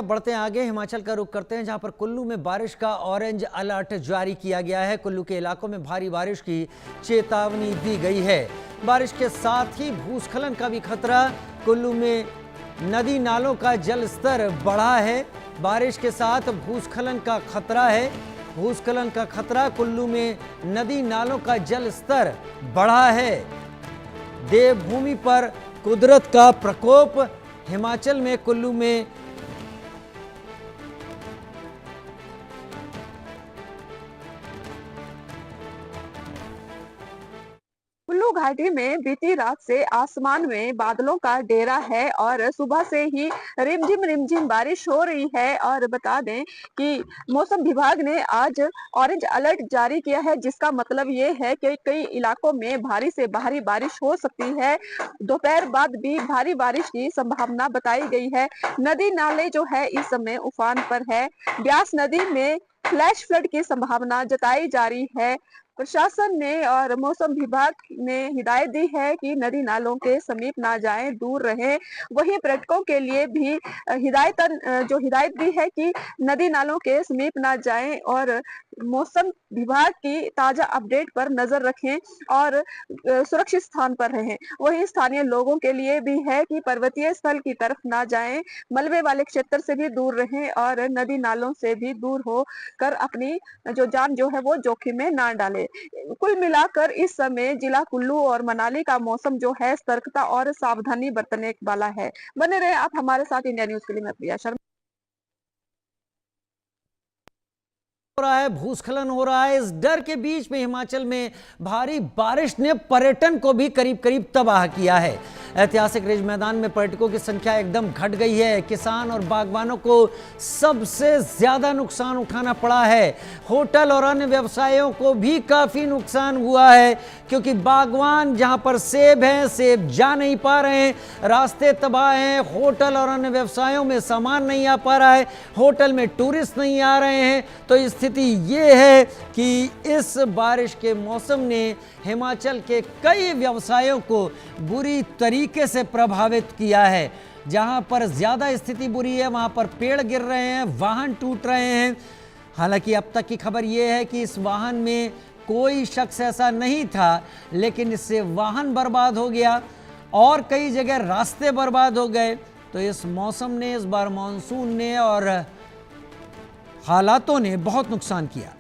बढ़ते हैं आगे, हिमाचल का रुख करते हैं जहां पर कुल्लू में बारिश का ऑरेंज अलर्ट जारी किया गया है। कुल्लू के इलाकों में भारी बारिश की चेतावनी दी गई है। बारिश के साथ ही भूस्खलन का भी खतरा। कुल्लू में नदी नालों का जल स्तर बढ़ा है। बारिश के साथ भूस्खलन का खतरा है। भूस्खलन का खतरा, कुल्लू में नदी नालों का जल स्तर बढ़ा है। देवभूमि पर कुदरत का प्रकोप। हिमाचल में कुल्लू में कुल्लू घाटी में बीती रात से आसमान में बादलों का डेरा है और सुबह से ही रिमझिम बारिश हो रही है। और बता दें कि मौसम विभाग ने आज ऑरेंज अलर्ट जारी किया है, जिसका मतलब ये है कि कई इलाकों में भारी से भारी बारिश हो सकती है। दोपहर बाद भी भारी बारिश की संभावना बताई गई है। नदी नाले जो है इस समय उफान पर है। ब्यास नदी में फ्लैश फ्लड की संभावना जताई जा रही है। प्रशासन ने और मौसम विभाग ने हिदायत दी है कि नदी नालों के समीप ना जाएं, दूर रहें। वहीं पर्यटकों के लिए भी हिदायत दी है कि नदी नालों के समीप ना जाएं और मौसम विभाग की ताजा अपडेट पर नजर रखें और सुरक्षित स्थान पर रहें। वहीं स्थानीय लोगों के लिए भी है कि पर्वतीय स्थल की तरफ ना जाएं, मलबे वाले क्षेत्र से भी दूर रहें और नदी नालों से भी दूर हो कर अपनी जान है वो जोखिम में ना डालें। कुल मिलाकर इस समय जिला कुल्लू और मनाली का मौसम जो है सतर्कता और सावधानी बरतने वाला है। बने रहे आप हमारे साथ। इंडिया न्यूज के लिए मैं प्रिया शर्मा। हो रहा है, भूस्खलन हो रहा है। इस डर के बीच में हिमाचल में भारी बारिश ने पर्यटन को भी करीब करीब तबाह किया है। ऐतिहासिक रिज मैदान में पर्यटकों की संख्या एकदम घट गई है। किसान और बागवानों को सबसे ज्यादा नुकसान उठाना पड़ा है। होटल और अन्य व्यवसायों को भी काफी नुकसान हुआ है, क्योंकि बागवान जहां पर सेब हैं, सेब जा नहीं पा रहे हैं, रास्ते तबाह हैं। होटल और अन्य व्यवसायों में सामान नहीं आ पा रहा है, होटल में टूरिस्ट नहीं आ रहे हैं। तो स्थिति ये है कि इस बारिश के मौसम ने हिमाचल के कई व्यवसायों को बुरी तरीके से प्रभावित किया है। जहां पर ज्यादा स्थिति बुरी है, वहां पर पेड़ गिर रहे हैं, वाहन टूट रहे हैं। हालांकि अब तक की खबर यह है कि इस वाहन में कोई शख्स ऐसा नहीं था, लेकिन इससे वाहन बर्बाद हो गया और कई जगह रास्ते बर्बाद हो गए। तो इस मौसम ने, इस बार मानसून ने और हालातों ने बहुत नुकसान किया।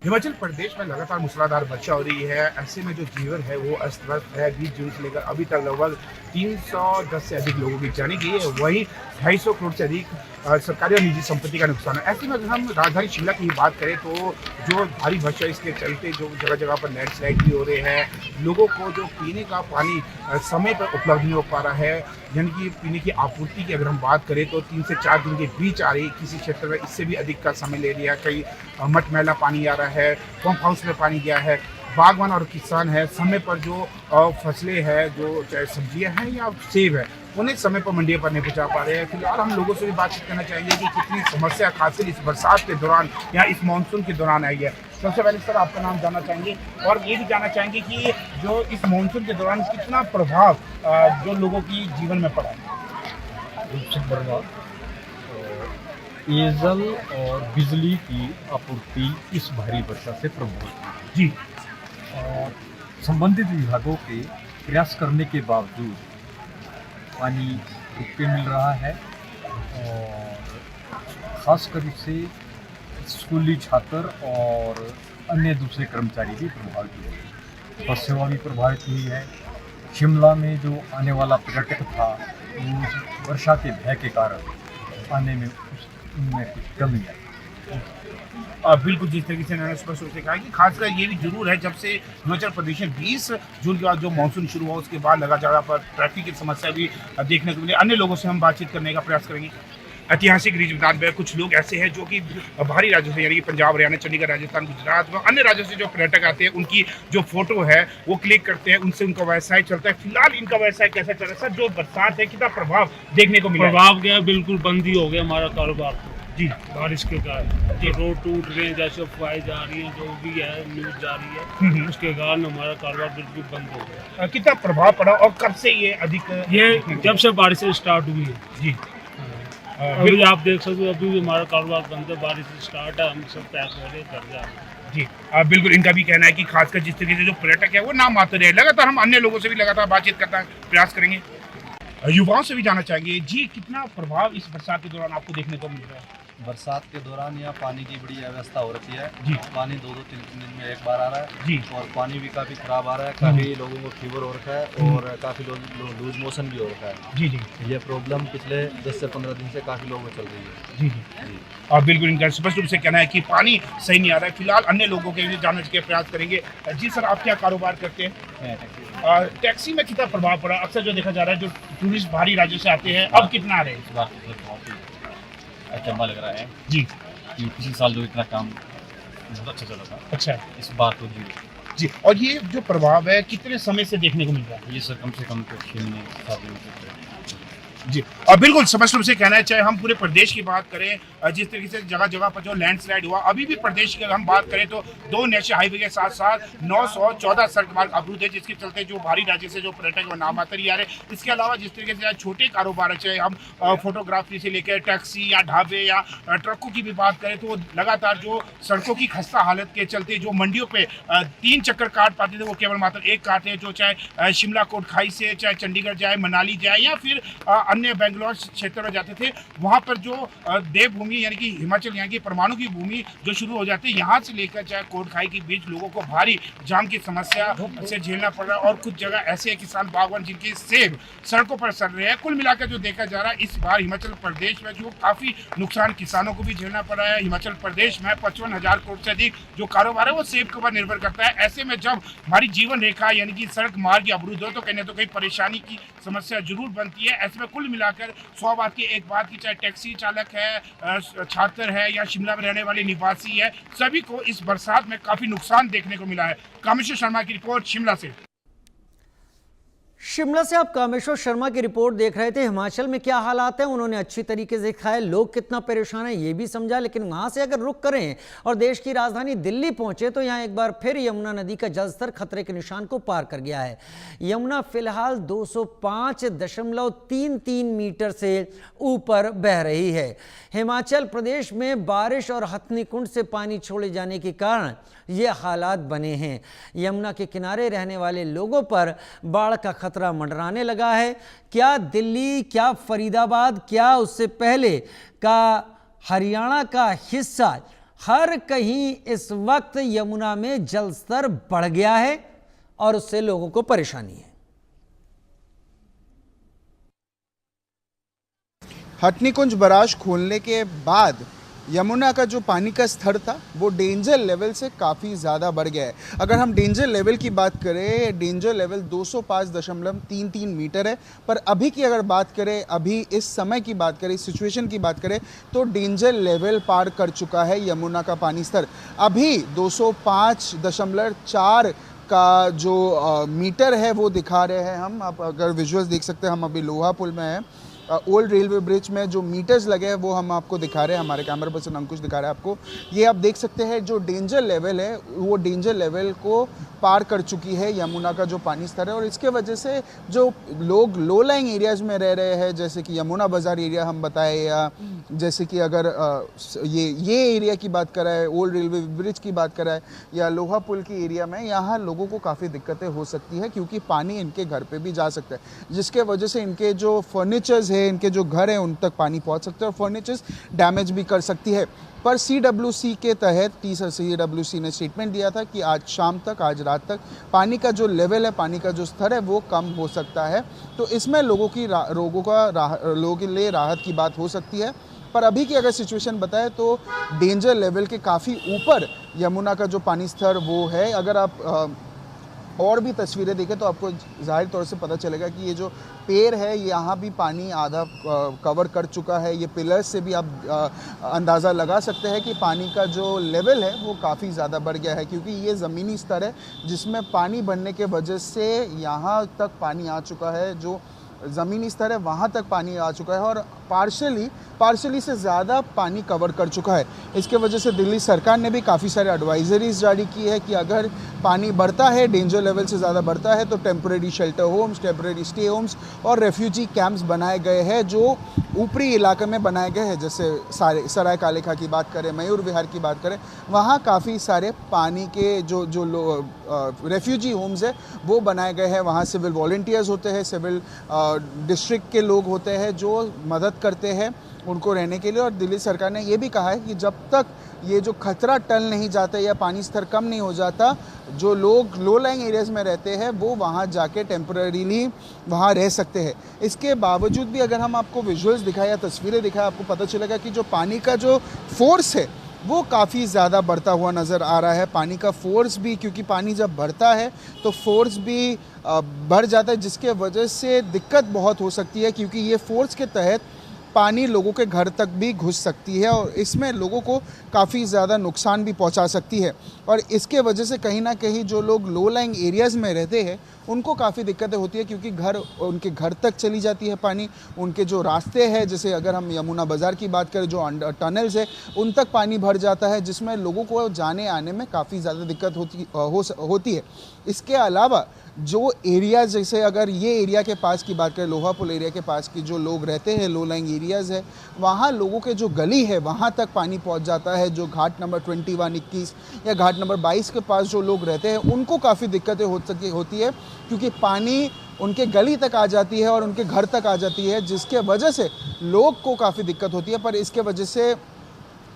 हिमाचल प्रदेश में लगातार मूसलाधार वर्षा हो रही है। ऐसे में जो जीवन है वो अस्त व्यस्त है। 20 जून से लेकर अभी तक लगभग 310 से अधिक लोगों की जानी गई है। वहीं 250 करोड़ से अधिक सरकारी और निजी संपत्ति का नुकसान है। ऐसे में अगर हम राजधानी शिमला की बात करें तो जो भारी वर्षा, इसके चलते जो जगह जगह पर लैंडस्लाइड भी हो रहे हैं। लोगों को जो पीने का पानी समय पर उपलब्ध नहीं हो पा रहा है, यानी कि पीने की आपूर्ति की अगर हम बात करें तो 3 से 4 दिन के बीच आ रही, किसी क्षेत्र में इससे भी अधिक का समय ले लिया। कई मटमैला पानी आ रहा है, पंप हाउस में पानी गया है। बागवान और किसान है, समय पर जो फसलें हैं, जो चाहे सब्जियां हैं या सेब है, उन्हें समय पर मंडियों पर नहीं पहुंचा पा रहे हैं। फिलहाल हम लोगों से भी बातचीत करना चाहेंगे कि कितनी समस्या खासकर इस बरसात के दौरान या इस मानसून के दौरान आई है। सबसे पहले सर आपका नाम जानना चाहेंगे और ये भी जानना चाहेंगे कि जो इस मानसून के दौरान कितना प्रभाव जो लोगों की जीवन में पड़ा है। पेयजल और बिजली की आपूर्ति इस भारी वर्षा से प्रभावित जी, और संबंधित विभागों के प्रयास करने के बावजूद पानी रुक के मिल रहा है और खासकर इससे स्कूली छात्र और अन्य दूसरे कर्मचारी भी प्रभावित हुए। बस सेवा भी प्रभावित हुई है। शिमला में जो आने वाला पर्यटक था, वर्षा के भय के कारण आने में उनमें कुछ कमी आई। बिल्कुल, जिस तरीके से मैंने स्पष्ट रूप से कहा कि खासकर ये भी जरूर है, जब से हिमाचल प्रदेश में 20 जून के बाद जो मानसून शुरू हुआ, उसके बाद लगा जगह पर ट्रैफिक की समस्या भी देखने को मिली। अन्य लोगों से हम बातचीत करने का प्रयास करेंगे। ऐतिहासिक रिज मैदान में कुछ लोग ऐसे हैं जो कि बाहरी राज्यों से, यानी कि पंजाब, हरियाणा, चंडीगढ़, राजस्थान, गुजरात व अन्य राज्यों से जो पर्यटक आते हैं, उनकी जो फोटो है वो क्लिक करते हैं, उनसे उनका व्यवसाय चलता है। फिलहाल इनका व्यवसाय कैसा चल रहा है सर? जो बरसात है, कितना प्रभाव देखने को मिला? प्रभाव क्या, बिल्कुल बंद ही हो गया हमारा कारोबार। जी बारिश के कारण जो रोड टूट रहे हैं, जैसे अफवाहें जा रही हैं, जो भी है न्यूज़ जा रही है, उसके कारण हमारा कारोबार बिल्कुल बंद हो गया। कितना प्रभाव पड़ा और कब से ये अधिक ये जब से बारिशें स्टार्ट हुई है जी अभी आप देख सकते हो, अभी भी हमारा कारोबार बंद है। बारिश स्टार्ट है, हम सब पैक हो रहे घर जा रहे हैं। जी बिल्कुल इनका भी कहना है कि खासकर जिस तरीके से जो पर्यटक है वो नाम मात्र है। लगातार हम अन्य लोगों से भी लगातार बातचीत करता प्रयास करेंगे, युवाओं से भी जानना चाहेंगे जी कितना प्रभाव इस बरसात के दौरान आपको देखने को मिल रहा है। बरसात के दौरान यहाँ पानी की बड़ी व्यवस्था हो रखी है जी। पानी 2-2 3-3 दिन में एक बार आ रहा है जी और पानी भी काफ़ी ख़राब आ रहा है। काफ़ी लोगों को फीवर हो रखा है और काफ़ी लूज मोशन भी हो रखा है। जी जी ये प्रॉब्लम पिछले 10 से 15 दिन से काफ़ी लोगों को चल रही है। जी जी बिल्कुल इनका स्पष्ट रूप से कहना है कि पानी सही नहीं आ रहा है। फिलहाल अन्य लोगों के भी जानने के प्रयास करेंगे। जी सर, आप क्या कारोबार करते हैं? टैक्सी में कितना प्रभाव पड़ा? अक्सर जो देखा जा रहा है जो टूरिस्ट बाहरी राज्यों से आते हैं, अब कितना आ रहे हैं इस बार? बहुत ही अचंभा लग रहा है जी कि पिछले साल जो इतना काम बहुत अच्छा चला था, अच्छा इस बार तो जी। और ये जो प्रभाव है कितने समय से देखने को मिल रहा है? ये सर कम से कम तो 6 महीने 7 दिन से जी और बिल्कुल स्पष्ट रूप से कहना है, चाहे हम पूरे प्रदेश की बात करें, जिस तरीके से जगह जगह पर जो लैंडस्लाइड हुआ, अभी भी प्रदेश की अगर हम बात करें तो 2 नेशनल हाईवे के साथ साथ 914 सड़क मार्ग अवरुद्ध है, जिसके चलते जो बाहरी राज्य से जो पर्यटक नाम मात्र ही आ रहे हैं। इसके अलावा जिस तरीके से छोटे कारोबार है, चाहे हम फोटोग्राफी से लेकर टैक्सी या ढाबे या ट्रकों की भी बात करें, तो लगातार जो सड़कों की खस्ता हालत के चलते जो मंडियों पे 3 चक्कर काट पाते थे वो केवल मात्र 1 काटे हैं, जो चाहे शिमला कोट खाई से चाहे चंडीगढ़ जाए, मनाली जाए या फिर अन्य बेंगलोर क्षेत्र में जाते थे। वहाँ पर जो देवभूमि यानी कि हिमाचल यहाँ की परमाणु की भूमि जो शुरू हो जाती है, यहाँ से लेकर चाहे कोट खाई के बीच लोगों को भारी जाम की समस्या से झेलना पड़ रहा है। और कुछ जगह ऐसे किसान बागवान जिनके सेब सड़कों पर सड़ रहे हैं। कुल मिलाकर जो देखा जा रहा है इस बार हिमाचल प्रदेश में जो काफ़ी नुकसान किसानों को भी झेलना पड़ रहा है। हिमाचल प्रदेश में 55,000 करोड़ से अधिक जो कारोबार है वो सेब के ऊपर निर्भर करता है। ऐसे में जब हमारी जीवन रेखा यानी कि सड़क मार्ग अवरुद्ध हो तो कहीं ना तो कहीं परेशानी की समस्या जरूर बनती है। ऐसे में कुल मिलाकर 100 बात की एक बात की, चाहे टैक्सी चालक है, छात्र है या शिमला में रहने वाले निवासी है, सभी को इस बरसात में काफी नुकसान देखने को मिला है। कामेश्वर शर्मा की रिपोर्ट शिमला से। शिमला से आप कामेश्वर शर्मा की रिपोर्ट देख रहे थे। हिमाचल में क्या हालात हैं उन्होंने अच्छी तरीके से दिखाया, लोग कितना परेशान है ये भी समझा। लेकिन वहां से अगर रुक करें और देश की राजधानी दिल्ली पहुंचे तो यहां एक बार फिर यमुना नदी का जलस्तर खतरे के निशान को पार कर गया है। यमुना फिलहाल 205.33 मीटर से ऊपर बह रही है। हिमाचल प्रदेश में बारिश और हथनीकुंड से पानी छोड़े जाने के कारण ये हालात बने हैं। यमुना के किनारे रहने वाले लोगों पर बाढ़ का खतरा मंडराने लगा है। क्या दिल्ली, क्या फरीदाबाद, क्या उससे पहले का हरियाणा का हिस्सा, हर कहीं इस वक्त यमुना में जलस्तर बढ़ गया है और उससे लोगों को परेशानी है। हथनीकुंज बराज खोलने के बाद यमुना का जो पानी का स्तर था वो डेंजर लेवल से काफ़ी ज़्यादा बढ़ गया है। अगर हम डेंजर लेवल की बात करें, डेंजर लेवल 205.33 मीटर है। पर अभी की अगर बात करें, अभी इस समय की बात करें, सिचुएशन की बात करें तो डेंजर लेवल पार कर चुका है यमुना का पानी स्तर। अभी 205.4 का जो मीटर है वो दिखा रहे हैं हम। आप अगर विजुअल्स देख सकते हैं, हम अभी लोहा पुल में हैं। ओल्ड रेलवे ब्रिज में जो मीटर्स लगे हैं वो हम आपको दिखा रहे हैं, हमारे कैमरा पर्सन अंकुश दिखा रहा है आपको। ये आप देख सकते हैं जो डेंजर लेवल है वो डेंजर लेवल को पार कर चुकी है यमुना का जो पानी स्तर है। और इसके वजह से जो लोग लो लाइंग एरियाज़ में रह रहे हैं, जैसे कि यमुना बाज़ार एरिया हम बताएं, या जैसे कि अगर ये एरिया की बात कराएं, ओल्ड रेलवे ब्रिज की बात कराएं या लोहा पुल की एरिया में, यहाँ लोगों को काफ़ी दिक्कतें हो सकती है क्योंकि पानी इनके घर पे भी जा सकता है, जिसके वजह से इनके जो फर्नीचर्स है, इनके जो घर हैं उन तक पानी पहुँच सकता है और फर्नीचर्स डैमेज भी कर सकती है। पर CWC के तहत CWC ने स्टेटमेंट दिया था कि आज शाम तक, आज रात तक पानी का जो लेवल है, पानी का जो स्तर है वो कम हो सकता है। तो इसमें लोगों के लिए राहत की बात हो सकती है। पर अभी की अगर सिचुएशन बताएं तो डेंजर लेवल के काफ़ी ऊपर यमुना का जो पानी स्तर वो है। अगर आप और भी तस्वीरें देखें तो आपको ज़ाहिर तौर से पता चलेगा कि ये जो पेड़ है यहाँ भी पानी आधा कवर कर चुका है। ये पिलर्स से भी आप अंदाज़ा लगा सकते हैं कि पानी का जो लेवल है वो काफ़ी ज़्यादा बढ़ गया है, क्योंकि ये ज़मीनी स्तर है जिसमें पानी बढ़ने के वजह से यहाँ तक पानी आ चुका है। जो ज़मीनी स्तर है वहाँ तक पानी आ चुका है और पार्शली से ज़्यादा पानी कवर कर चुका है। इसके वजह से दिल्ली सरकार ने भी काफ़ी सारे एडवाइजरीज जारी की है कि अगर पानी बढ़ता है, डेंजर लेवल से ज़्यादा बढ़ता है, तो temporary shelter homes, temporary stay homes और रेफ्यूजी कैंप्स बनाए गए हैं जो ऊपरी इलाके में बनाए गए हैं। जैसे सराय कालेखा की बात करें, मयूर विहार की बात करें, वहाँ काफ़ी सारे पानी के जो रेफ्यूजी होम्स है वो बनाए गए हैं। वहाँ सिविल वॉलंटियर्स होते हैं, सिविल डिस्ट्रिक्ट के लोग होते हैं जो मदद करते हैं उनको रहने के लिए। और दिल्ली सरकार ने ये भी कहा है कि जब तक ये जो खतरा टल नहीं जाता या पानी स्तर कम नहीं हो जाता, जो लोग लो लाइंग एरियाज़ में रहते हैं वो वहाँ जाके टेम्परेरीली वहाँ रह सकते हैं। इसके बावजूद भी अगर हम आपको विजुअल्स दिखाएं या तस्वीरें दिखाएं, आपको पता चलेगा कि जो पानी का जो फोर्स है वो काफ़ी ज़्यादा बढ़ता हुआ नज़र आ रहा है। पानी का फोर्स भी, क्योंकि पानी जब बढ़ता है तो फोर्स भी बढ़ जाता है, जिसके वजह से दिक्कत बहुत हो सकती है, क्योंकि ये फोर्स के तहत पानी लोगों के घर तक भी घुस सकती है और इसमें लोगों को काफ़ी ज़्यादा नुकसान भी पहुंचा सकती है। और इसके वजह से कहीं ना कहीं जो लोग लो लाइंग एरियाज़ में रहते हैं उनको काफ़ी दिक्कतें होती है, क्योंकि उनके घर तक चली जाती है पानी। उनके जो रास्ते हैं, जैसे अगर हम यमुना बाज़ार की बात करें, जो टनल्स है उन तक पानी भर जाता है, जिसमें लोगों को जाने आने में काफ़ी ज़्यादा दिक्कत होती है। इसके अलावा जो एरिया, जैसे अगर ये एरिया के पास की बात करें, लोहा पुल एरिया के पास की जो लोग रहते हैं, लो लाइंग एरियाज़ है, वहाँ लोगों के जो गली है वहाँ तक पानी पहुँच जाता है। जो घाट नंबर 21, 21 या घाट नंबर 22 के पास जो लोग रहते हैं उनको काफ़ी दिक्कतें होती है, क्योंकि पानी उनके गली तक आ जाती है और उनके घर तक आ जाती है, जिसके वजह से लोग को काफ़ी दिक्कत होती है। पर इसके वजह से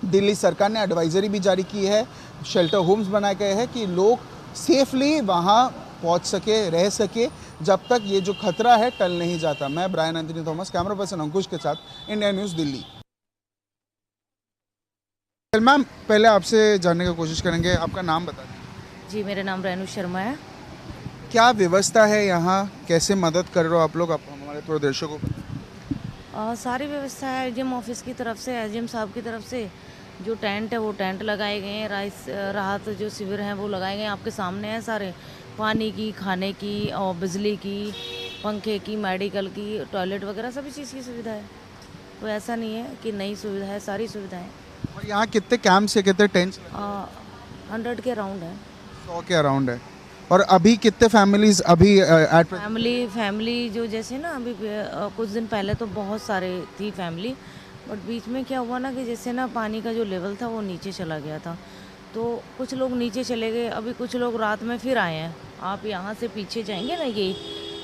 दिल्ली सरकार ने एडवाइजरी भी जारी की है, शेल्टर होम्स बनाए गए हैं कि लोग सेफली वहाँ पहुंच सके, रह सके, जब तक ये जो खतरा है टल नहीं जाता। मैं Brian Anthony Thomas, camera person Ankush के साथ, इंडिया न्यूज़ दिल्ली। मैम, पहले आपसे जानने की कोशिश करेंगे, आपका नाम बता दें। जी, मेरा नाम रेणु शर्मा है। क्या व्यवस्था है यहाँ, कैसे मदद कर रहे हो आप लोग, आप हमारे थोड़े दर्शकों को? सारी व्यवस्था है एसडीएम ऑफिस की तरफ से, एसडीएम साहब की तरफ से। जो टेंट है वो टेंट लगाए गए हैं, राहत जो शिविर हैं वो लगाए गए हैं, आपके सामने हैं सारे। पानी की, खाने की और बिजली की, पंखे की, मेडिकल की, टॉयलेट वगैरह सभी चीज़ की सुविधा है। तो ऐसा नहीं है कि नई सुविधा है, सारी सुविधाएं। और यहाँ कितने कैंप से कितने टेंट्स? 100 के अराउंड है। 100 के अराउंड है। और अभी कितने फैमिलीज अभी फैमिली जो जैसे ना अभी कुछ दिन पहले तो बहुत सारे थी फैमिली, बट बीच में क्या हुआ ना कि जैसे ना पानी का जो लेवल था वो नीचे चला गया था, तो कुछ लोग नीचे चले गए। अभी कुछ लोग रात में फिर आए हैं। आप यहाँ से पीछे जाएंगे ना, ये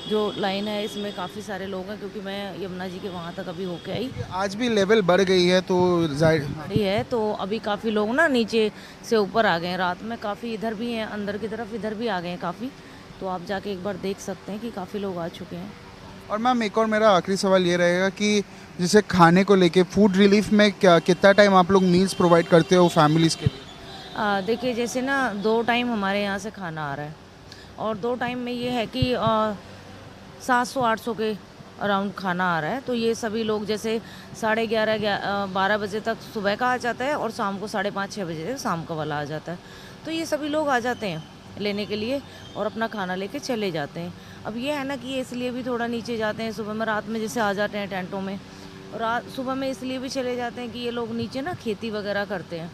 जो लाइन है इसमें काफ़ी सारे लोग हैं, क्योंकि मैं यमुना जी के वहाँ तक अभी होके आई। आज भी लेवल बढ़ गई है तो बढ़ी है, तो अभी काफ़ी लोग ना नीचे से ऊपर आ गए हैं। रात में काफ़ी इधर भी हैं, अंदर की तरफ इधर भी आ गए हैं काफ़ी, तो आप जाके एक बार देख सकते हैं कि काफ़ी लोग आ चुके हैं। और मैम, एक और मेरा आखिरी सवाल ये रहेगा कि जैसे खाने को लेके फूड रिलीफ में कितना टाइम आप लोग मील्स प्रोवाइड करते हो फैमिलीज़ के लिए? देखिए, जैसे ना 2 टाइम हमारे यहाँ से खाना आ रहा है, और 2 टाइम में ये है कि 700-800 के अराउंड खाना आ रहा है। तो ये सभी लोग जैसे 11:30-12 बजे तक सुबह का आ जाता है और शाम को 5:30-6 बजे तक शाम का वाला आ जाता है। तो ये सभी लोग आ जाते हैं लेने के लिए और अपना खाना लेके चले जाते हैं। अब ये है ना कि इसलिए भी थोड़ा नीचे जाते हैं सुबह में, रात में जैसे आ जाते हैं टेंटों में, और सुबह में इसलिए भी चले जाते हैं कि ये लोग नीचे ना खेती वगैरह करते हैं।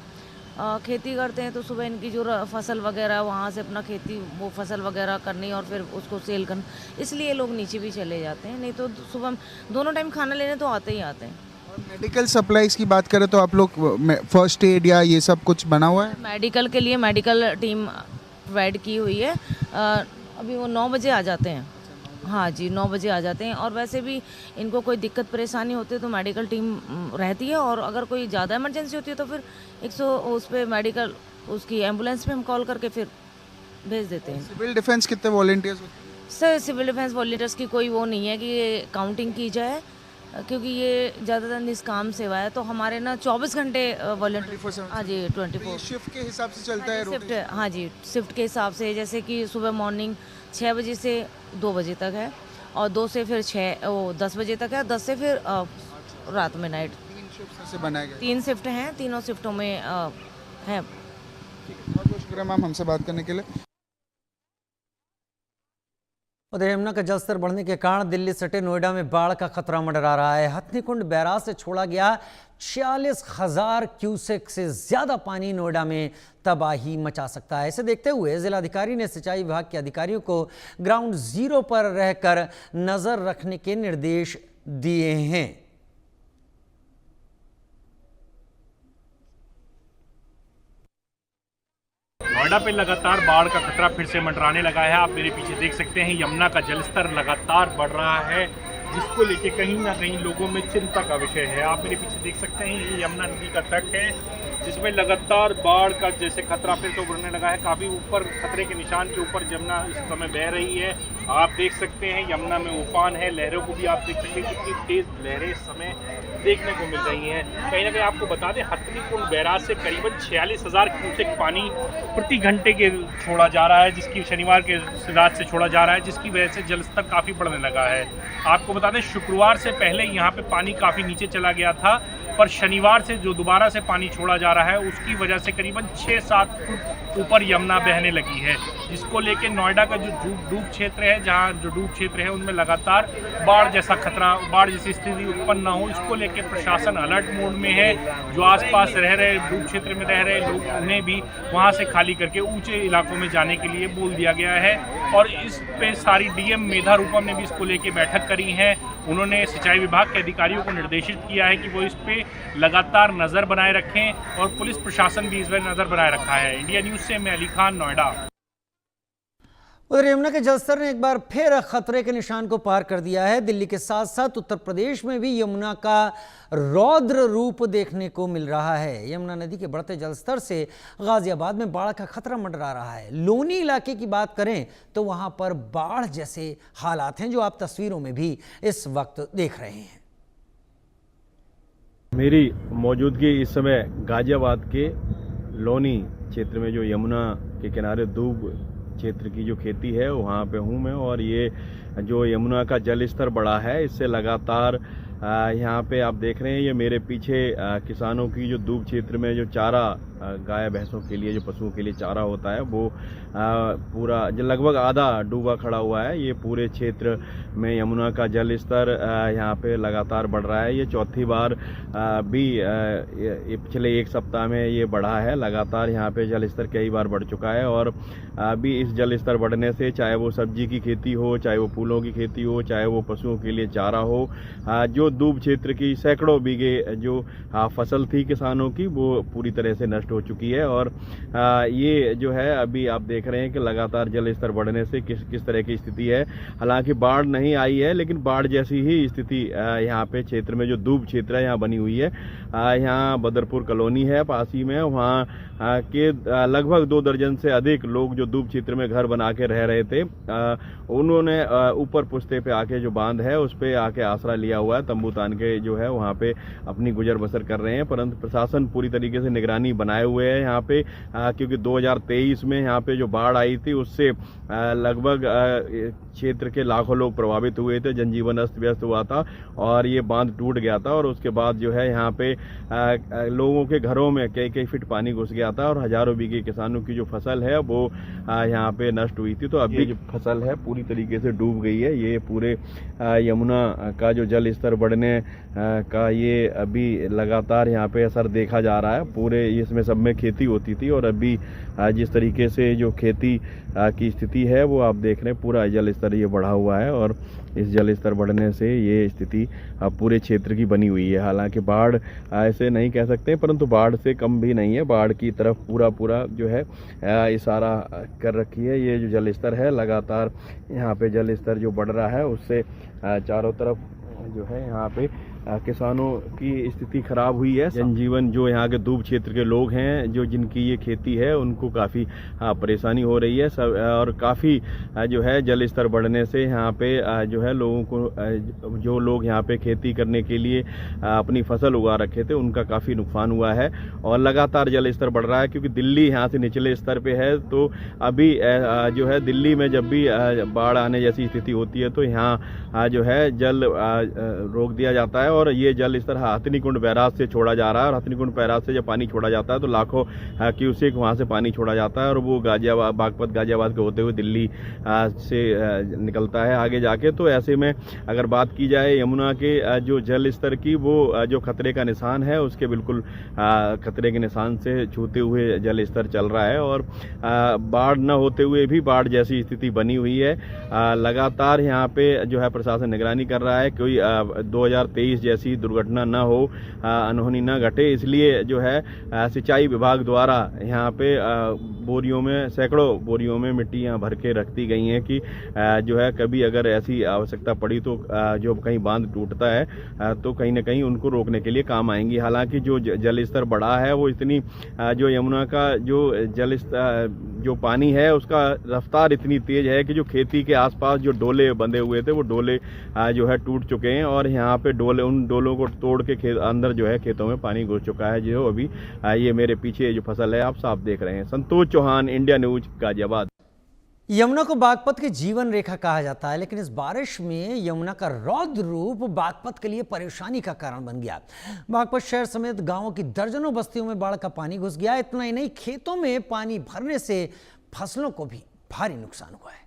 खेती करते हैं तो सुबह इनकी जो फसल वगैरह वहाँ से अपना खेती वो फसल वगैरह करनी और फिर उसको सेल करना, इसलिए लोग नीचे भी चले जाते हैं। नहीं तो सुबह दोनों टाइम खाना लेने तो आते ही आते हैं। और मेडिकल सप्लाईज की बात करें तो आप लोग फर्स्ट एड या ये सब कुछ बना हुआ है? मेडिकल के लिए मेडिकल टीम प्रोवाइड की हुई है। अभी वो 9 बजे आ जाते हैं। हाँ जी, 9 बजे आ जाते हैं। और वैसे भी इनको कोई दिक्कत परेशानी होती है तो मेडिकल टीम रहती है, और अगर कोई ज़्यादा इमरजेंसी होती है तो फिर 100 उस पर मेडिकल उसकी एम्बुलेंस पे हम कॉल करके फिर भेज देते हैं। सिविल डिफेंस कितने वॉलंटियर्स होते हैं? सर, सिविल डिफेंस वॉलंटियर्स की कोई वो नहीं है कि काउंटिंग की जाए, क्योंकि ये ज़्यादातर निष्काम सेवा है। तो हमारे ना 24 घंटे वॉलंटियर, हाँ जी, 24 शिफ्ट के हिसाब से चलता है? शिफ्ट, हाँ जी, शिफ्ट के हिसाब से, जैसे कि सुबह मॉर्निंग 6 बजे से 2 बजे तक है, और 2 से फिर 10 बजे तक है, 10 से फिर रात में नाइट। 3 शिफ्ट से बनाए गए? 3 शिफ्ट हैं, तीनों शिफ्टों में है। बहुत बहुत शुक्रिया मैम हमसे बात करने के लिए। उधर यमुना का जलस्तर बढ़ने के कारण दिल्ली सटे नोएडा में बाढ़ का खतरा मंडरा रहा है। हथनीकुंड बैराज से छोड़ा गया 46,000 क्यूसेक से ज्यादा पानी नोएडा में तबाही मचा सकता है। इसे देखते हुए जिलाधिकारी ने सिंचाई विभाग के अधिकारियों को ग्राउंड जीरो पर रहकर नजर रखने के निर्देश दिए हैं। नोएडा पे लगातार बाढ़ का खतरा फिर से मंडराने लगा है। आप मेरे पीछे देख सकते हैं यमुना का जलस्तर लगातार बढ़ रहा है, जिसको लेके कहीं ना कहीं लोगों में चिंता का विषय है। आप मेरे पीछे देख सकते हैं ये यमुना नदी का तट है, जिसमें लगातार बाढ़ का जैसे खतरा फिर से बढ़ने लगा है। काफ़ी ऊपर खतरे के निशान के ऊपर यमुना इस समय बह रही है। आप देख सकते हैं यमुना में उफान है। लहरों को भी आप देख सकते हैं कितनी तेज़ लहरें इस समय देखने को मिल रही हैं। कहीं ना कहीं आपको बता दें हथनीकुंड बैराज से करीबन 46,000 क्यूसेक पानी प्रति घंटे के छोड़ा जा रहा है, जिसकी शनिवार के रात से छोड़ा जा रहा है, जिसकी वजह से जलस्तर काफ़ी बढ़ने लगा है। आपको बता दें शुक्रवार से पहले यहाँ पे पानी काफ़ी नीचे चला गया था, पर शनिवार से जो दोबारा से पानी छोड़ा जा रहा है उसकी वजह से करीबन 6-7 फुट ऊपर यमुना बहने लगी है, जिसको लेके नोएडा का जो डूब क्षेत्र है, जहाँ जो डूब क्षेत्र है उनमें लगातार बाढ़ जैसा खतरा, बाढ़ जैसी स्थिति उत्पन्न न हो, इसको लेके प्रशासन अलर्ट मोड में है। जो आसपास रह रहे डूब क्षेत्र में रह रहे लोग उन्हें भी वहाँ से खाली करके ऊंचे इलाकों में जाने के लिए बोल दिया गया है। और इस पे सारी डीएम मेधा रूपम ने भी इसको लेके बैठक करी है। उन्होंने सिंचाई विभाग के अधिकारियों को निर्देशित किया है कि वो इस पे लगातार नज़र बनाए रखें, और पुलिस प्रशासन भी इस पर नज़र बनाए रखा है। इंडिया न्यूज़ से मैं अली खान, नोएडा। उधर यमुना के जलस्तर ने एक बार फिर खतरे के निशान को पार कर दिया है। दिल्ली के साथ साथ उत्तर प्रदेश में भी यमुना का रौद्र रूप देखने को मिल रहा है। यमुना नदी के बढ़ते जलस्तर से गाजियाबाद में बाढ़ का खतरा मंडरा रहा है। लोनी इलाके की बात करें तो वहां पर बाढ़ जैसे हालात हैं, जो आप तस्वीरों में भी इस वक्त देख रहे हैं। मेरी मौजूदगी इस समय गाजियाबाद के लोनी क्षेत्र में, जो यमुना के किनारे दूब क्षेत्र की जो खेती है वहाँ पे हूँ मैं। और ये जो यमुना का जल स्तर बढ़ा है, इससे लगातार यहाँ पे आप देख रहे हैं ये मेरे पीछे किसानों की जो दूब क्षेत्र में जो चारा गाय भैंसों के लिए, जो पशुओं के लिए चारा होता है, वो पूरा जो लगभग आधा डूबा खड़ा हुआ है। ये पूरे क्षेत्र में यमुना का जल स्तर यहाँ पे लगातार बढ़ रहा है। ये चौथी बार भी पिछले एक सप्ताह में ये बढ़ा है। लगातार यहाँ पे जल स्तर कई बार बढ़ चुका है। और अभी इस जल स्तर बढ़ने से चाहे वो सब्जी की खेती हो, चाहे वो फूलों की खेती हो, चाहे वो पशुओं के लिए चारा हो, जो दूब क्षेत्र की सैकड़ों बीघे जो फसल थी किसानों की, वो पूरी तरह से नष्ट हो चुकी है। और ये जो है अभी आप देख रहे हैं कि लगातार जल स्तर बढ़ने से किस तरह की स्थिति है। हालांकि बाढ़ नहीं आई है, लेकिन बाढ़ जैसी ही स्थिति यहाँ पे क्षेत्र में जो दूब क्षेत्र है यहाँ बनी हुई है। यहाँ बदरपुर कॉलोनी है पास ही में, वहाँ के लगभग 2 दर्जन से अधिक लोग जो दूब क्षेत्र में घर बना के रह रहे थे, उन्होंने ऊपर पुश्ते पे आके जो बांध है उस पे आके आसरा लिया हुआ है, तंबू तान के जो है वहाँ पे अपनी गुजर बसर कर रहे हैं। परंतु प्रशासन पूरी तरीके से निगरानी बनाए हुए है यहाँ पे, क्योंकि 2023 में यहाँ पे जो बाढ़ आई थी उससे लगभग क्षेत्र के लाखों लोग प्रभावित हुए थे, जनजीवन अस्त व्यस्त हुआ था और ये बांध टूट गया था। और उसके बाद जो है यहाँ पे लोगों के घरों में कई फीट पानी घुस गया था और हजारों बीघे किसानों की जो फसल है वो यहाँ पे नष्ट हुई थी। तो अभी जो फसल है पूरी तरीके से डूब गई है। ये पूरे यमुना का जो जल स्तर बढ़ने का ये अभी लगातार यहाँ पे असर देखा जा रहा है। पूरे इसमें सब में खेती होती थी और अभी जिस तरीके से जो खेती की स्थिति है वो आप देख रहे हैं, पूरा जल स्तर ये बढ़ा हुआ है और इस जल स्तर बढ़ने से ये स्थिति पूरे क्षेत्र की बनी हुई है। हालांकि बाढ़ ऐसे नहीं कह सकते, परंतु बाढ़ से कम भी नहीं है। बाढ़ की तरफ पूरा जो है इशारा कर रखी है। ये जो जल स्तर है लगातार यहाँ पे जल स्तर जो बढ़ रहा है उससे चारों तरफ जो है यहाँ पे किसानों की स्थिति खराब हुई है। जनजीवन जो यहाँ के दूब क्षेत्र के लोग हैं, जो जिनकी ये खेती है, उनको काफ़ी परेशानी हो रही है सब। और काफ़ी जो है जल स्तर बढ़ने से यहाँ पे जो है लोगों को, जो लोग यहाँ पे खेती करने के लिए अपनी फसल उगा रखे थे, उनका काफ़ी नुकसान हुआ है। और लगातार जल स्तर बढ़ रहा है क्योंकि दिल्ली यहाँ से निचले स्तर पे है। तो अभी जो है दिल्ली में जब भी बाढ़ आने जैसी स्थिति होती है तो यहाँ जो है जल रोक दिया जाता है और ये जल स्तर हथनीकुंड बैराज से छोड़ा जा रहा है। और हथनीकुंड बैराज से जब पानी छोड़ा जाता है तो लाखों क्यूसेक वहाँ से पानी छोड़ा जाता है और वो गाजियाबाद, बागपत गाजियाबाद के होते हुए दिल्ली से निकलता है आगे जाके। तो ऐसे में अगर बात की जाए यमुना के जो जल स्तर की, वो जो खतरे का निशान है उसके बिल्कुल खतरे के निशान से छूते हुए जल स्तर चल रहा है। और बाढ़ न होते हुए भी बाढ़ जैसी स्थिति बनी हुई है। लगातार यहाँ पे जो है प्रशासन निगरानी कर रहा है, कोई 2023 जैसी दुर्घटना न हो, अनहोनी न घटे, इसलिए जो है सिंचाई विभाग द्वारा यहाँ पे बोरियों में, सैकड़ों बोरियों में मिट्टी यहाँ भर के रख दी गई हैं कि जो है कभी अगर ऐसी आवश्यकता पड़ी तो जो कहीं बांध टूटता है तो कहीं ना कहीं उनको रोकने के लिए काम आएंगी। हालांकि जो जल स्तर बढ़ा है वो इतनी जो यमुना का जो जल जो पानी है उसका रफ्तार इतनी तेज है कि जो खेती के आसपास जो डोले बंधे हुए थे वो डोले जो है टूट चुके हैं और यहाँ पे डोले, उन डोलों को तोड़ के अंदर जो है खेतों में पानी घुस चुका है। जो अभी ये मेरे पीछे जो फसल है आप साफ देख रहे हैं। Santosh Chauhan, India news, Ghaziabad. यमुना को बागपत की जीवन रेखा कहा जाता है, लेकिन इस बारिश में यमुना का रौद्र रूप बागपत के लिए परेशानी का कारण बन गया। बागपत शहर समेत गांवों की दर्जनों बस्तियों में बाढ़ का पानी घुस गया। इतना ही नहीं, खेतों में पानी भरने से फसलों को भी भारी नुकसान हुआ है।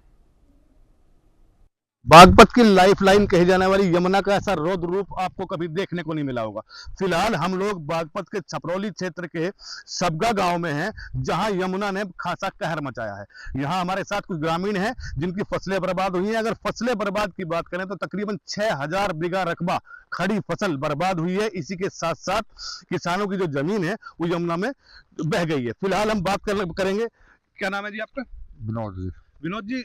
बागपत की लाइफलाइन कही जाने वाली यमुना का ऐसा रौद्र रूप आपको कभी देखने को नहीं मिला होगा। फिलहाल हम लोग बागपत के छपरौली क्षेत्र के सबगा गांव में हैं, जहां यमुना ने खासा कहर मचाया है। यहां हमारे साथ कुछ ग्रामीण हैं जिनकी फसलें बर्बाद हुई हैं। अगर फसलें बर्बाद की बात करें तो तकरीबन 6000 बीघा रकबा खड़ी फसल बर्बाद हुई है। इसी के साथ साथ किसानों की जो जमीन है वो यमुना में बह गई है। फिलहाल हम बात करेंगे। क्या नाम है जी आपका? विनोद जी। विनोद जी,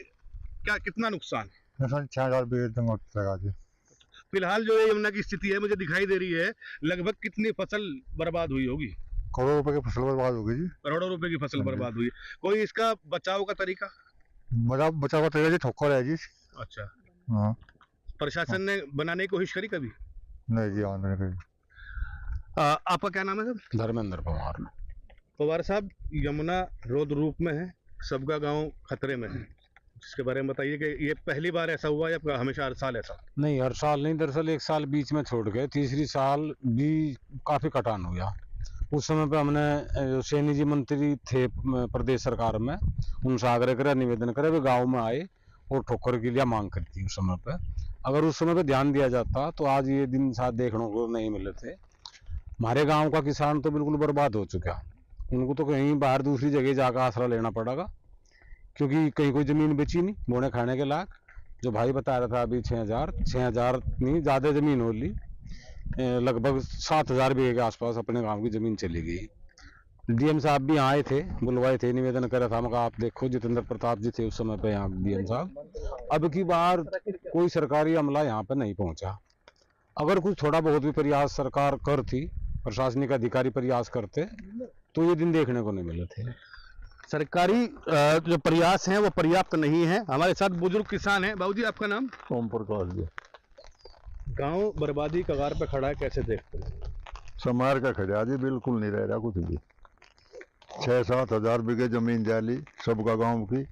क्या कितना नुकसान? 6000 बीघे लगा दी। फिलहाल जो यमुना की स्थिति है मुझे दिखाई दे रही है, लगभग कितनी फसल बर्बाद हुई होगी? करोड़ों रुपए की फसल बर्बाद हो गई जी। करोड़ों रुपए की फसल बर्बाद हुई। कोई इसका बचाव का तरीका? बचाव का तरीका जी ठोकर है जी। अच्छा, हाँ। प्रशासन ने बनाने की कोशिश करी कभी? नहीं जी, नहीं करी। आपका क्या नाम है सर? धर्मेंद्र पवार। पवार साहब, यमुना रौद्र रूप में है, सबका गांव खतरे में है, इसके बारे में बताइए कि ये पहली बार ऐसा हुआ या हमेशा हर साल ऐसा? नहीं, हर साल नहीं, दरअसल एक साल बीच में छोड़ गए, तीसरी साल भी काफ़ी कटान हो गया। उस समय पे हमने जो सैनी जी मंत्री थे प्रदेश सरकार में, उनसे आग्रह करा, निवेदन करे वे गाँव में आए और ठोकर के लिए मांग करती उस समय पे। अगर उस समय पे ध्यान दिया जाता तो आज ये दिन साथ देखने को नहीं मिले थे। हमारे गाँव का किसान तो बिल्कुल बर्बाद हो चुका, उनको तो कहीं बाहर दूसरी जगह जाकर आसरा लेना पड़ेगा, क्योंकि कहीं कोई ज़मीन बेची नहीं बोने खाने के लायक। जो भाई बता रहा था अभी 6000 नहीं, ज़्यादा ज़मीन हो ली, लगभग 7000 बीघे के आसपास अपने गांव की ज़मीन चली गई। डीएम साहब भी आए थे, बुलवाए थे, निवेदन करा था, मगर आप देखो जितेंद्र प्रताप जी थे उस समय पे यहाँ डीएम साहब। अब की बार कोई सरकारी अमला यहाँ पे नहीं पहुँचा। अगर कुछ थोड़ा बहुत भी प्रयास सरकार करती, प्रशासनिक अधिकारी प्रयास करते तो ये दिन देखने को नहीं मिले थे। सरकारी जो प्रयास हैं वो पर्याप्त नहीं है। हमारे साथ बुजुर्ग किसान हैं। बाबूजी, आपका नाम? ओम प्रकाश जी। गांव बर्बादी कगार पे खड़ा है, कैसे देखते हैं? समार का खड़ा जी, बिल्कुल नहीं रह रहा कुछ भी। 6-7 हजार बीघे जमीन जाली सबका गांव की।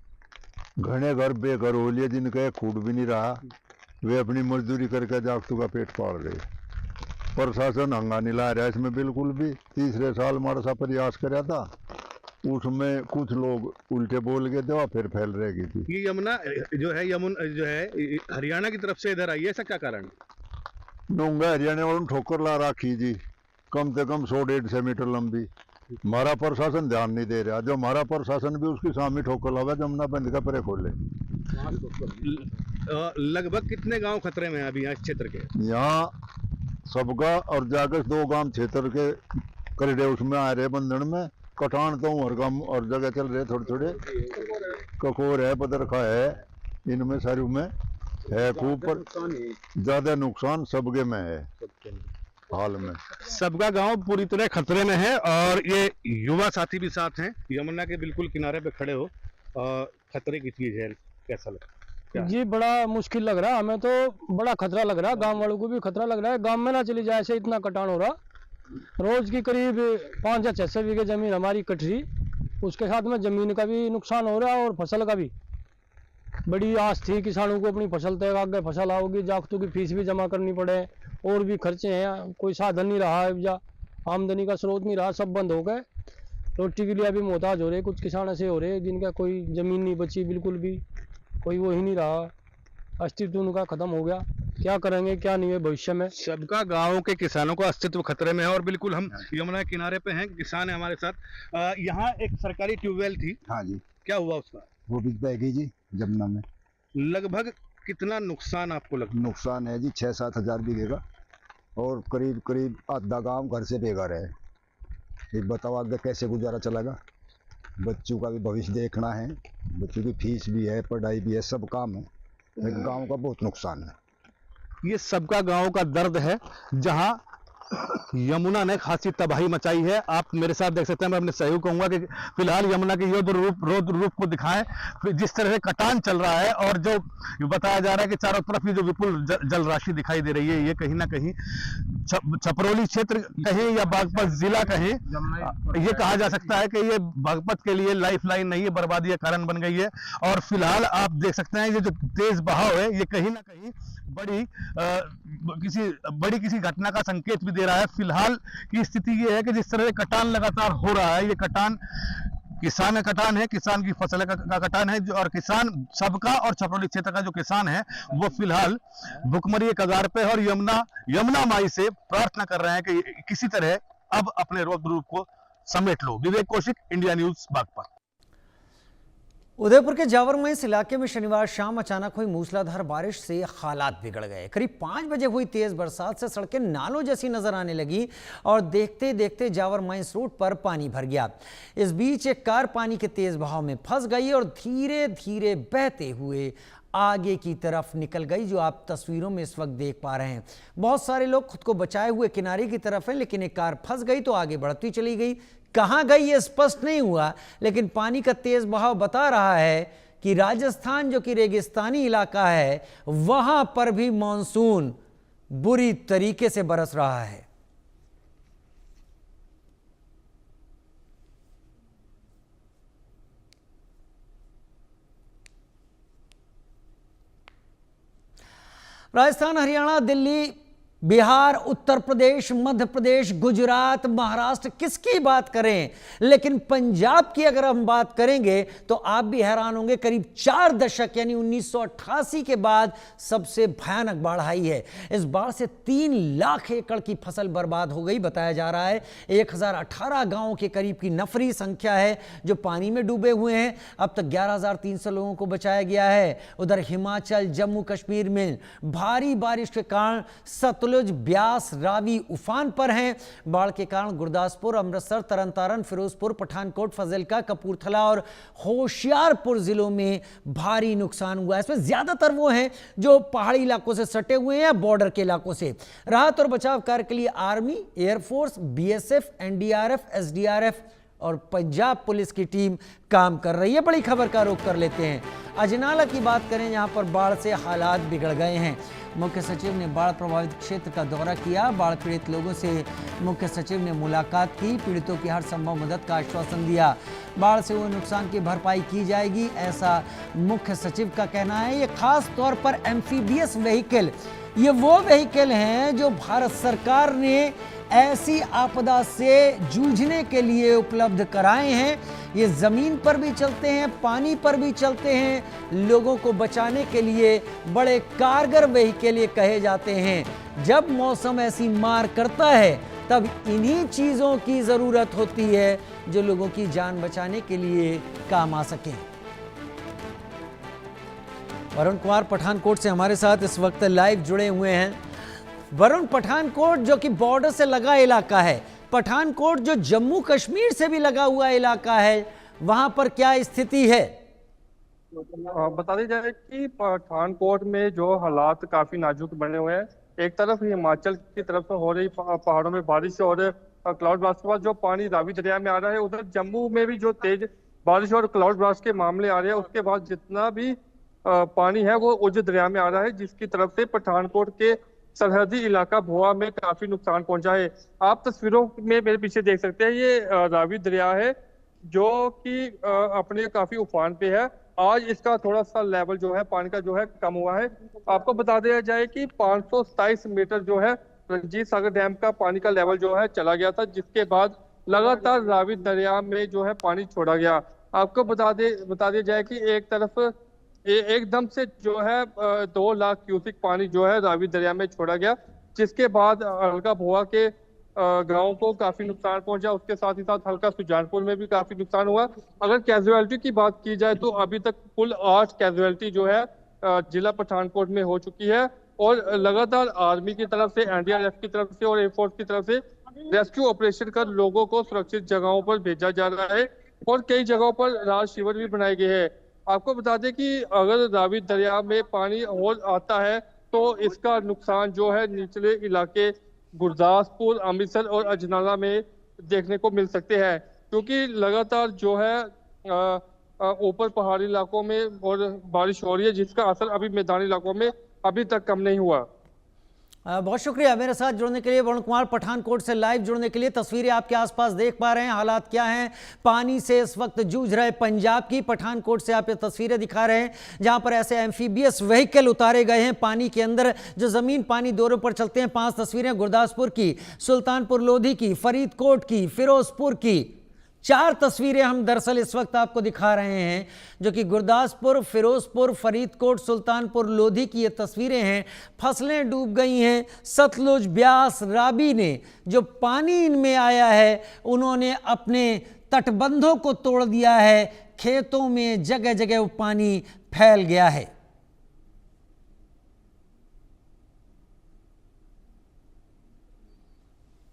घने घर बेघर हो लिए, जिनका एक फूट भी नहीं रहा, वे अपनी मजदूरी करके जागतू का पेट पाल रहे। प्रशासन हंगा नहीं ला रहा इसमें बिल्कुल भी। तीसरे साल हमारा सा प्रयास कराया था, उसमें कुछ लोग उल्टे बोल गए थे और फिर फैल रह गई थी। ये यमुना जो है हरियाणा की तरफ से इधर आई है, ऐसा क्या कारण? नोंगा हरियाणा वालों ठोकर ला रखी जी, कम से कम 100-150 मीटर लंबी। हमारा प्रशासन ध्यान नहीं दे रहा। जो हमारा प्रशासन भी उसकी सामने ठोकर लगा, जमुना बंद का परे खोले। लगभग कितने गांव खतरे में अभी यहाँ क्षेत्र के? यहाँ सबका और जाकर 2 गांव क्षेत्र के करड़े उसमें आ रहे बंधन में। कटान तो हर गांव और जगह चल रहे, थोड़े थोड़े ककोर है, पदरखा है, इनमें सारू में है खूब, पर ज्यादा नुकसान सबके में है हाल में। सबका गांव पूरी तरह खतरे में है और ये युवा साथी भी साथ हैं। यमुना के बिल्कुल किनारे पे खड़े हो, खतरे की चीज है, कैसा लगता है? जी बड़ा मुश्किल लग रहा है हमें, तो बड़ा खतरा लग रहा है, गांव वालों को भी खतरा लग रहा है। गांव में ना चली जाए ऐसे इतना कटान हो रहा। रोज की करीब 5 या 600 बीघे जमीन हमारी कट रही, उसके साथ में जमीन का भी नुकसान हो रहा है और फसल का भी। बड़ी आस थी किसानों को अपनी फसल तक आगे फसल आओगी, जागतों की फीस भी जमा करनी पड़े और भी खर्चे हैं, कोई साधन नहीं रहा है, या आमदनी का स्रोत नहीं रहा, सब बंद हो गए। रोटी के लिए अभी मोहताज हो रहे, कुछ किसान ऐसे हो रहे जिनका कोई जमीन नहीं बची, बिल्कुल भी कोई वो ही नहीं रहा, अस्तित्व उनका खत्म हो गया। क्या करेंगे क्या नहीं है भविष्य में। सबका गांव के किसानों का अस्तित्व खतरे में है और बिल्कुल हम यमुना किनारे पे हैं, किसान है हमारे साथ। यहाँ एक सरकारी ट्यूबवेल थी। हाँ जी। क्या हुआ उसका? वो भी बह गई जी जमुना में। लगभग कितना नुकसान आपको लगता? नुकसान है जी 6-7 हजार बीघे का और करीब करीब आधा गांव घर से बेघर है। एक बताओ आगे कैसे गुजारा चलेगा? बच्चों का भी भविष्य देखना है, बच्चों की फीस भी है, पढ़ाई भी है, सब काम है। गांव का बहुत नुकसान है। ये सबका गांव का दर्द है जहां यमुना ने खासी तबाही मचाई है। आप मेरे साथ देख सकते हैं, मैं अपने सहयोग कहूंगा कि फिलहाल यमुना के रौद्र रूप को दिखाएं। जिस तरह से कटान चल रहा है और जो बताया जा रहा है कि चारों तरफ ये जो विपुल जल राशि दिखाई दे रही है, ये कहीं ना कहीं छपरौली क्षेत्र कहें या बागपत जिला कहें, ये कहा जा सकता है कि ये बागपत के लिए लाइफ लाइन नहीं है, बर्बादी का कारण बन गई है। और फिलहाल आप देख सकते हैं ये जो तेज बहाव है, ये कहीं ना कहीं किसी घटना का संकेत भी दे रहा है। फिलहाल की स्थिति ये है कि जिस तरह से कटान लगातार हो रहा है, ये कटान किसान का कटान है, किसान की फसल का कटान है, और किसान सबका और छपरौली क्षेत्र का जो किसान है वो फिलहाल भुखमरी के कगार पे और यमुना माई से प्रार्थना कर रहे हैं कि किसी तरह अब अपने रौद्र रूप को समेट लो। विवेक कौशिक, इंडिया न्यूज, बागपत। उदयपुर के जावरमईस इलाके में शनिवार शाम अचानक हुई मूसलाधार बारिश से हालात बिगड़ गए। करीब 5 बजे हुई तेज बरसात से सड़कें नालों जैसी नजर आने लगी और देखते देखते जावरमईस रोड पर पानी भर गया। इस बीच एक कार पानी के तेज बहाव में फंस गई और धीरे धीरे बहते हुए आगे की तरफ निकल गई, जो आप तस्वीरों में इस वक्त देख पा रहे हैं। बहुत सारे लोग खुद को बचाए हुए किनारे की तरफ हैं, लेकिन एक कार फंस गई तो आगे बढ़ती चली गई। कहां गई ये स्पष्ट नहीं हुआ, लेकिन पानी का तेज बहाव बता रहा है कि राजस्थान जो कि रेगिस्तानी इलाका है, वहां पर भी मॉनसून बुरी तरीके से बरस रहा है। राजस्थान, हरियाणा, दिल्ली, बिहार, उत्तर प्रदेश, मध्य प्रदेश, गुजरात, महाराष्ट्र, किसकी बात करें, लेकिन पंजाब की अगर हम बात करेंगे तो आप भी हैरान होंगे। करीब 4 दशक यानी 1988 के बाद सबसे भयानक बाढ़ आई है। इस बाढ़ से 3 लाख एकड़ की फसल बर्बाद हो गई, बताया जा रहा है। 1018 गांवों के करीब की नफरी संख्या है जो पानी में डूबे हुए हैं। अब तक 11,300 लोगों को बचाया गया है। उधर हिमाचल, जम्मू कश्मीर में भारी बारिश के कारण सतलुज, ब्यास, रावी उफान पर हैं। बाढ़ के कारण गुरदासपुर, अमृतसर, तरनतारन, फिरोजपुर, पठानकोट, फाजिल्का, कपूरथला और होशियारपुर जिलों में भारी नुकसान हुआ है। इसमें ज्यादातर वो हैं जो पहाड़ी इलाकों से सटे हुए हैं या बॉर्डर के इलाकों से। राहत और बचाव कार्य के लिए army, air force, BSF, NDRF, SDRF और पंजाब पुलिस की टीम काम कर रही है। बड़ी खबर का रुख कर लेते हैं, अजनाला की बात करें, जहां पर बाढ़ से हालात बिगड़ गए हैं। मुख्य सचिव ने बाढ़ प्रभावित क्षेत्र का दौरा किया। बाढ़ पीड़ित लोगों से मुख्य सचिव ने मुलाकात की, पीड़ितों की हर संभव मदद का आश्वासन दिया। बाढ़ से हुए नुकसान की भरपाई की जाएगी, ऐसा मुख्य सचिव का कहना है। ये खास तौर पर एम्फीबियस व्हीकल, ये वो व्हीकल हैं जो भारत सरकार ने ऐसी आपदा से जूझने के लिए उपलब्ध कराए हैं। ये जमीन पर भी चलते हैं, पानी पर भी चलते हैं। लोगों को बचाने के लिए बड़े कारगर व्हीकल ये कहे जाते हैं। जब मौसम ऐसी मार करता है तब इन्हीं चीजों की जरूरत होती है जो लोगों की जान बचाने के लिए काम आ सके। वरुण कुमार पठानकोट से हमारे साथ इस वक्त लाइव जुड़े हुए हैं। वरुण, पठानकोट जो कि बॉर्डर से लगा इलाका है, पठानकोट जो जम्मू कश्मीर से भी लगा हुआ इलाका है, वहां पर क्या स्थिति है? बता दी जाए कि पठानकोट में जो हालात काफी नाजुक बने हुए हैं। एक तरफ हिमाचल की तरफ से हो रही पहाड़ों में बारिश और क्लाउड ब्लास्ट के बाद जो पानी रावी दरिया में आ रहा है, उधर जम्मू में भी जो तेज बारिश और क्लाउड ब्लास्ट के मामले आ रहे हैं, उसके बाद जितना भी पानी है वो उज दरिया में आ रहा है, जिसकी तरफ से पठानकोट के सरहदी इलाका भोआ में काफी नुकसान पहुंचा है। आप तस्वीरों में मेरे पीछे देख सकते हैं, ये रावी दरिया है जो कि अपने काफी उफान पे है। आज इसका थोड़ा सा लेवल जो है पानी का जो है कम हुआ है। आपको बता दिया जाए कि 527 मीटर जो है रंजीत सागर डैम का पानी का लेवल जो है चला गया था, जिसके बाद लगातार रावी दरिया में जो है पानी छोड़ा गया। आपको बता दिया जाए कि एक तरफ एकदम से जो है 2 लाख क्यूसिक पानी जो है रावी दरिया में छोड़ा गया, जिसके बाद हल्का भुआ के गांवों को काफी नुकसान पहुंचा। उसके साथ ही साथ हल्का सुजानपुर में भी काफी नुकसान हुआ। अगर कैजुअलिटी की बात की जाए तो अभी तक कुल 8 कैजुअलिटी जो है जिला पठानकोट में हो चुकी है और लगातार आर्मी की तरफ से, एनडीआरएफ की तरफ से और एयरफोर्स की तरफ से रेस्क्यू ऑपरेशन कर लोगों को सुरक्षित जगहों पर भेजा जा रहा है और कई जगहों पर राहत शिविर भी बनाए गए हैं। आपको बता दें कि अगर रावी दरिया में पानी और आता है तो इसका नुकसान जो है निचले इलाके गुरदासपुर, अमृतसर और अजनाला में देखने को मिल सकते हैं, क्योंकि लगातार जो है ऊपर पहाड़ी इलाकों में और बारिश हो रही है, जिसका असर अभी मैदानी इलाकों में अभी तक कम नहीं हुआ। बहुत शुक्रिया मेरे साथ जुड़ने के लिए, वरुण कुमार पठानकोट से लाइव जुड़ने के लिए। तस्वीरें आपके आसपास देख पा रहे हैं, हालात क्या हैं पानी से इस वक्त जूझ रहे पंजाब की। पठानकोट से आप ये तस्वीरें दिखा रहे हैं जहां पर ऐसे एम्फीबियस व्हीकल उतारे गए हैं पानी के अंदर जो जमीन पानी दौरों पर चलते हैं। 5 तस्वीरें गुरदासपुर की, सुल्तानपुर लोधी की, फरीदकोट की, फिरोजपुर की। 4 तस्वीरें हम दरअसल इस वक्त आपको दिखा रहे हैं जो कि गुरदासपुर, फिरोजपुर, फरीदकोट, सुल्तानपुर लोधी की ये तस्वीरें हैं। फसलें डूब गई हैं। सतलुज, ब्यास, रावी ने जो पानी इनमें आया है उन्होंने अपने तटबंधों को तोड़ दिया है। खेतों में जगह जगह वो पानी फैल गया है।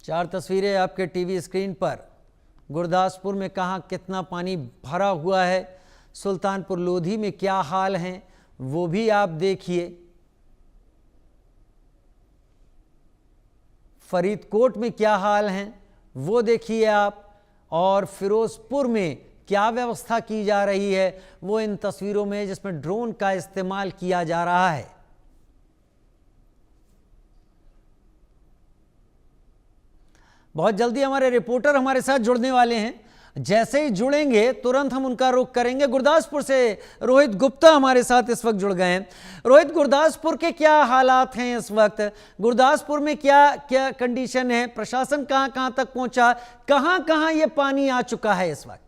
चार तस्वीरें आपके टीवी स्क्रीन पर। गुरदासपुर में कहाँ कितना पानी भरा हुआ है, सुल्तानपुर लोधी में क्या हाल हैं वो भी आप देखिए। फरीदकोट में क्या हाल हैं वो देखिए आप, और फिरोजपुर में क्या व्यवस्था की जा रही है वो इन तस्वीरों में, जिसमें ड्रोन का इस्तेमाल किया जा रहा है। बहुत जल्दी हमारे रिपोर्टर हमारे साथ जुड़ने वाले हैं, जैसे ही जुड़ेंगे तुरंत हम उनका रुख करेंगे। गुरदासपुर से रोहित गुप्ता हमारे साथ इस वक्त जुड़ गए हैं। रोहित, गुरदासपुर के क्या हालात हैं इस वक्त? गुरदासपुर में क्या क्या कंडीशन है? प्रशासन कहां कहां तक पहुंचा? कहां कहां ये पानी आ चुका है इस वक्त?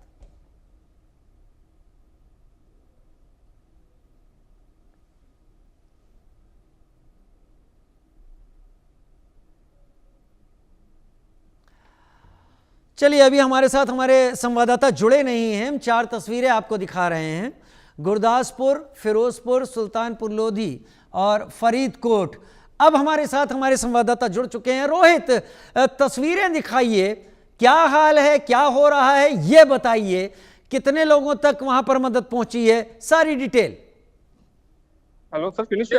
चलिए, अभी हमारे साथ हमारे संवाददाता जुड़े नहीं हैं। हम 4 तस्वीरें आपको दिखा रहे हैं, गुरदासपुर, फिरोजपुर, सुल्तानपुर लोधी और फरीदकोट। अब हमारे साथ हमारे संवाददाता जुड़ चुके हैं। रोहित, तस्वीरें दिखाइए, क्या हाल है, क्या हो रहा है ये बताइए, कितने लोगों तक वहां पर मदद पहुंची है, सारी डिटेल। Hello sir, finish.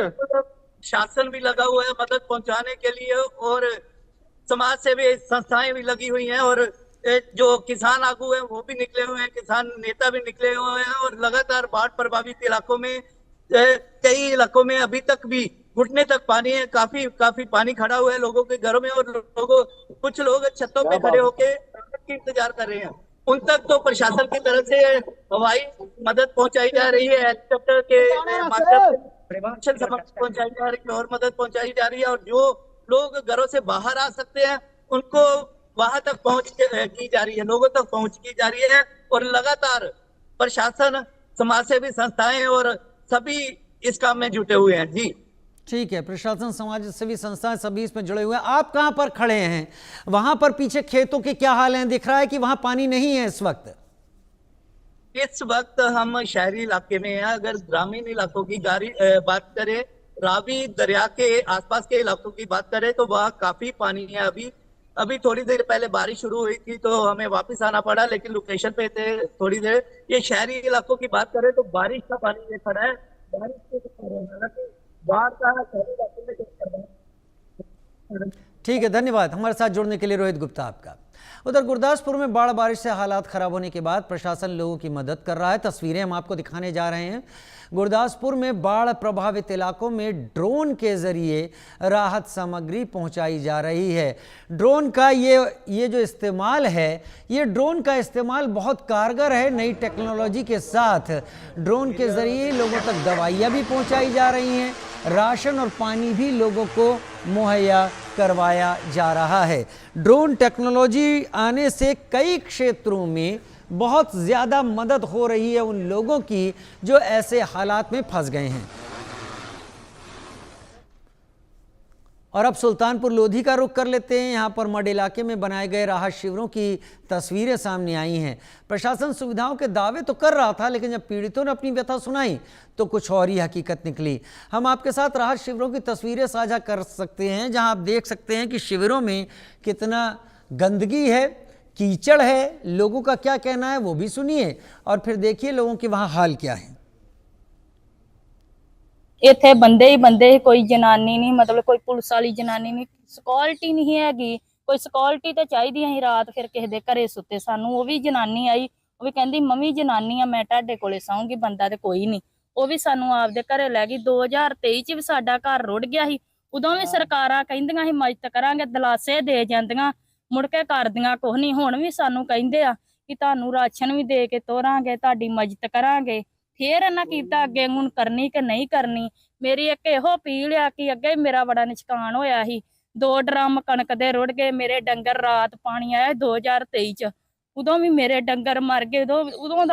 शासन भी लगा हुआ है मदद पहुंचाने के लिए और समाज सेवी संस्थाएं भी लगी हुई हैं और जो किसान आगू हैं वो भी निकले हुए हैं, किसान नेता भी निकले हुए हैं और लगातार बाढ़ प्रभावित इलाकों में कई इलाकों में अभी तक भी घुटने तक पानी है। काफी पानी खड़ा हुआ है लोगों के घरों में और कुछ लोग छतों पे खड़े होकर इंतजार कर रहे हैं। उन तक तो प्रशासन की तरफ से हवाई मदद पहुंचाई जा रही है, हेलीकॉप्टर के माध्यम से पहुंचाई जा रही है और मदद पहुंचाई जा रही है। और जो लोग घरों से बाहर आ सकते हैं उनको वहां तक पहुंच की जा रही है, लोगों तक पहुंच की जा रही है और लगातार प्रशासन, समाज सेवी संस्थाएं और सभी इस काम में जुटे हुए हैं। जी ठीक है, प्रशासन, समाज सेवी संस्थाएं सभी इसमें जुड़े हुए हैं। आप कहां पर खड़े हैं? वहां पर पीछे खेतों के क्या हाल हैं? दिख रहा है कि वहां पानी नहीं है इस वक्त। इस वक्त हम शहरी इलाके में हैं। अगर ग्रामीण इलाकों की बात करें, रावी दरिया के आसपास के इलाकों की बात करें तो वहाँ काफी पानी है। अभी थोड़ी देर पहले बारिश शुरू हुई थी तो हमें वापस आना पड़ा, लेकिन लोकेशन पे थे थोड़ी देर। ये शहरी इलाकों की बात करें तो बारिश का पानी ये खड़ा है, बारिश के कारण बाढ़ का शहरी इलाकों में। ठीक है, धन्यवाद हमारे साथ जुड़ने के लिए रोहित गुप्ता आपका। उधर गुरदासपुर में बाढ़ बारिश से हालात खराब होने के बाद प्रशासन लोगों की मदद कर रहा है। तस्वीरें हम आपको दिखाने जा रहे हैं। गुरदासपुर में बाढ़ प्रभावित इलाकों में ड्रोन के जरिए राहत सामग्री पहुंचाई जा रही है। ड्रोन का ये जो इस्तेमाल है, ये ड्रोन का इस्तेमाल बहुत कारगर है। नई टेक्नोलॉजी के साथ ड्रोन के जरिए लोगों तक दवाइयाँ भी पहुंचाई जा रही हैं, राशन और पानी भी लोगों को मुहैया करवाया जा रहा है। ड्रोन टेक्नोलॉजी आने से कई क्षेत्रों में बहुत ज़्यादा मदद हो रही है उन लोगों की जो ऐसे हालात में फंस गए हैं। और अब सुल्तानपुर लोधी का रुख कर लेते हैं। यहाँ पर मड इलाके में बनाए गए राहत शिविरों की तस्वीरें सामने आई हैं। प्रशासन सुविधाओं के दावे तो कर रहा था, लेकिन जब पीड़ितों ने अपनी व्यथा सुनाई तो कुछ और ही हकीकत निकली। हम आपके साथ राहत शिविरों की तस्वीरें साझा कर सकते हैं, जहाँ आप देख सकते हैं कि शिविरों में कितना गंदगी है, कीचड़ है। लोगों का क्या कहना है वो भी सुनिए और फिर देखिए लोगों के वहाँ हाल क्या है। ਇੱਥੇ ਬੰਦੇ ਹੀ ਬੰਦੇ, ਕੋਈ ਜਨਾਨੀ ਨਹੀਂ, ਮਤਲਬ ਕੋਈ ਪੁਲਿਸ ਵਾਲੀ ਜਨਾਨੀ ਨਹੀਂ, ਸਿਕਿਉਰਿਟੀ ਨਹੀਂ ਹੈਗੀ। ਕੋਈ ਸਿਕਿਉਰਿਟੀ ਤੇ ਚਾਹੀਦੀ। ਅਸੀਂ ਰਾਤ ਫਿਰ ਕਿਸੇ ਦੇ ਘਰੇ ਸੁੱਤੇ, ਸਾਨੂੰ ਉਹ ਵੀ ਜਨਾਨੀ ਆਈ, ਉਹ ਵੀ ਕਹਿੰਦੀ ਮੰਮੀ ਜਨਾਨੀ ਆ, ਮੈਂ ਤੁਹਾਡੇ ਕੋਲੇ ਸੌਂਗੀ, ਬੰਦਾ ਤੇ ਕੋਈ ਨਹੀਂ। ਉਹ ਵੀ ਸਾਨੂੰ ਆਪਦੇ ਘਰੇ ਲੈ ਗਈ। 2023 ਚ ਵੀ ਸਾਡਾ ਘਰ ਰੁੜ ਗਿਆ ਸੀ। ਉਦੋਂ ਵੀ ਸਰਕਾਰਾਂ ਕਹਿੰਦੀਆਂ ਸੀ ਮਦਦ ਕਰਾਂਗੇ, ਦਲਾਸੇ ਦੇ ਜਾਂਦੀਆਂ, ਮੁੜ ਕੇ ਕਰਦੀਆਂ ਕੁਛ ਨਹੀਂ। ਹੁਣ ਵੀ ਸਾਨੂੰ ਕਹਿੰਦੇ ਆ ਕਿ ਤੁਹਾਨੂੰ ਰਾਸ਼ਨ ਵੀ ਦੇ ਕੇ ਤੋਰਾਂਗੇ, ਤੁਹਾਡੀ ਮਦਦ ਕਰਾਂਗੇ। ਫੇਰ ਇਹਨਾਂ ਕੀਤਾ ਅੱਗੇ ਹੁਣ ਕਰਨੀ ਕਿ ਨਹੀਂ ਕਰਨੀ। ਮੇਰੀ ਇੱਕ ਇਹੋ ਅਪੀਲ ਆ ਕਿ ਅੱਗੇ ਮੇਰਾ ਬੜਾ ਨੁਕਸਾਨ ਹੋਇਆ ਸੀ। 2 ਡਰਮ ਕਣਕ ਦੇ ਰੁੜ ਗਏ। ਮੇਰੇ ਡੰਗਰ ਰਾਤ ਪਾਣੀ ਆਇਆ 2023 ਚ, ਉਦੋਂ ਵੀ ਮੇਰੇ ਡੰਗਰ ਮਰ ਗਏ। ਉਦੋਂ ਦਾ